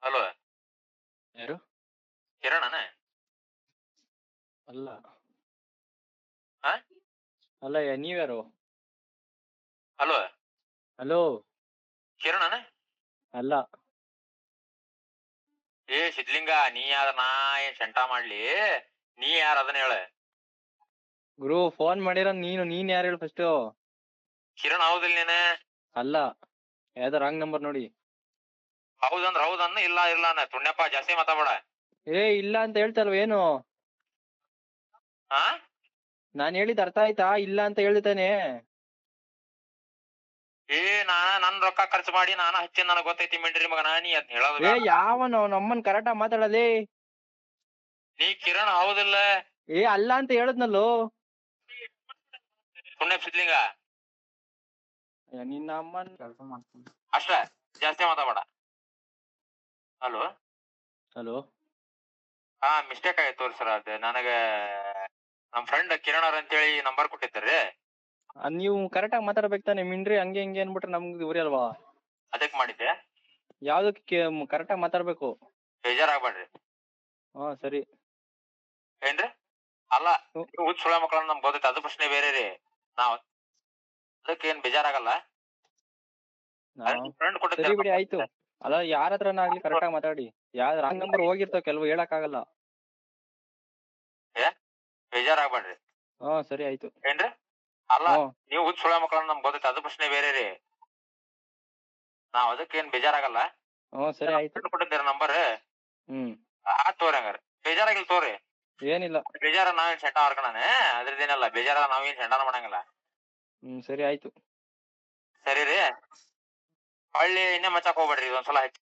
Hello ಯಾರು? ಕಿರಣನ? ಅಲ್ಲ ಹಾ ಅಲ್ಲ ನೀವ್ಯಾರು? ಹಲೋ ಹಲೋ ಕಿರಣನ? ಅಲ್ಲ ಏ ಸಿದ್ಲಿಂಗ, ನೀ ಯಾರ? ನಾ ಏನ್ ಶಂಟ ಮಾಡ್ಲಿ? ನೀ ಯಾರ ಅದನ್ನ ಹೇಳ. ಗುರು ಫೋನ್ ಮಾಡಿರೋ ನೀನ್ ಯಾರು ಹೇಳು ಫಸ್ಟ್? ಕಿರಣ್ ಹೌದಿಲ್ಲ ನೀನ? ಅಲ್ಲ, ಯಾವ್ದೋ ರಾಂಗ್ ನಂಬರ್ ನೋಡಿ. ಹೌದಂದ್ರ ಹೌದನ್ನ, ಇಲ್ಲ ಇಲ್ಲ ಅನ್ನ ತುಣ್ಯಪ್ಪ, ಜಾಸ್ತಿ ಮಾತಾಡ. ಏ ಇಲ್ಲ ಅಂತ ಹೇಳ್ತಲ್ವ ಏನು? ಹಾ ನಾನ್ ಹೇಳಿದ್ ಅರ್ಥ ಆಯ್ತಾ? ಇಲ್ಲ ಅಂತ ಹೇಳ್ತಾನೆ. ಏ ನನ್ ರೊಕ್ಕ ಖರ್ಚು ಮಾಡಿ ನಾನು ಹಚ್ಚಿ, ನನಗ್ ಗೊತ್ತೈತಿ ಮಿಂಡ್ರಿ ಮಗನ, ನೀ ಅದ್ ಹೇಳೋದು ಏ ಬೇಡ. ಯಾವನ ನಮ್ಮನ್ ಕರೆಕ್ಟಾಗಿ ಮಾತಾಡಲಿ. ನೀ ಕಿರಣ್ ಹೌದಿಲ್ಲ? ಏ ಅಲ್ಲ ಅಂತ ಹೇಳದ್ನಲ್ಲೋ. ತುಣ್ಯಪ್ ಸಿದ್ಲಿಂಗ ನಿನ್ನ ಅಮ್ಮನ್ ಕೆಲಸ ಮಾಡ್ತೀನಿ ಅಷ್ಟ, ಜಾಸ್ತಿ ಮಾತಾಡ. ಹಲೋ ಹಲೋ ಹಾ, ಮಿಸ್ಟೇಕ್ ಆಯ್ತು ತೋರಿ ಸರ್. ಅದ್ ನನಗ ನಮ್ ಫ್ರೆಂಡ್ ಕಿರಣ್ ಅವ್ರ ಅಂತೇಳಿ ನಂಬರ್ ಕೊಟ್ಟಿದ್ದಾರ್ರಿ. ನೀವು ಕರೆಕ್ಟಾಗಿ ಮಾತಾಡ್ಬೇಕು ತಾನೆ. ಮಿಂಡ್ರಿ ಹಂಗೆ ಹಿಂಗೆ ಅನ್ಬಿಟ್ರೆ ನಮ್ಗೆ ಉರಿ ಅಲ್ವಾ? ಅದಕ್ ಮಾಡಿದ್ದೆ. ಯಾವ್ದಕ್ಕೆ ಕರೆಕ್ಟಾಗಿ ಮಾತಾಡ್ಬೇಕು. ಬೇಜಾರಾಗ್ಬೇಡ್ರಿ. ಹಾ ಸರಿ. ಏನ್ರಿ? ಅಲ್ಲ, ನೀವು ಹುಚ್ಚ ಸುಳ ಮಕ್ಕಳನ್ನ ನಮ್ಗೆ ಗೊತ್ತೈತಿ, ಅದು ಪ್ರಶ್ನೆ ಬೇರೆ ರೀ. ನಾವ್ ಅದಕ್ಕೆ ಏನ್ ಬೇಜಾರಾಗಲ್ಲ. ಫ್ರೆಂಡ್ ಸರಿ ಕೊಟ್ಟಿದ್ದೆ. ಬಿಡಿ ಆಯ್ತು. ಅಲ್ಲ ಯಾರ ಹತ್ರನ ಆಗ್ಲಿ ಕರೆಕ್ಟಾಗಿ ಮಾತಾಡಿ. ಯಾವ್ದು ರಾಂಗ್ ನಂಬರ್ ಹೋಗಿರ್ತಾವ ಕೆಲವು, ಹೇಳಕ್ಕಾಗಲ್ಲ. ಬೇಜಾರಾಗ್ಬೇಡ್ರಿ. ಹಾ ಸರಿ ಆಯ್ತು. ಏನ್ರಿ? ಅಲ್ಲ, ನೀವು ಹುಚ್ಚ ಸುಳ ಮಕ್ಕಳನ್ನ ನಮ್ಗೆ ಗೊತ್ತೈತಿ, ಅದು ಪ್ರಶ್ನೆ ಬೇರೆ ರೀ. ನಾವ್ ಅದಕ್ಕೆ ಏನ್ ಬೇಜಾರಾಗಲ್ಲ. ಸರಿ ಆಯ್ತು. ಫ್ರೆಂಡ್ ಕೊಟ್ಟಿದ್ದೀರ ನಂಬರ್. ತೋರಿ ಹಂಗಾರ. ಬೇಜಾರಾಗಿಲ್ ತೋರಿ. ಏನಿಲ್ಲ. ಬೇಜಾರ ನಾವೇನ್ ಸೆಂಟ ಮಾಡ್ಕೊಳನೆ, ಅದ್ರದ್ದೇನಲ್ಲ. ಬೇಜಾರ ನಾವೇನ್ ಸೆಂಟಾನ ಮಾಡಂಗಿಲ್ಲ. ಸರಿ ಆಯ್ತು. ಸರಿ ರೀ. ಹೊಳ್ಳಿ ಇನ್ನೇ ಮಚ್ಚಾಕ್ ಹೋಗ್ಬೇಡ್ರಿ, ಇದೊಂದ್ಸಲ ಹಚ್ಚಿ.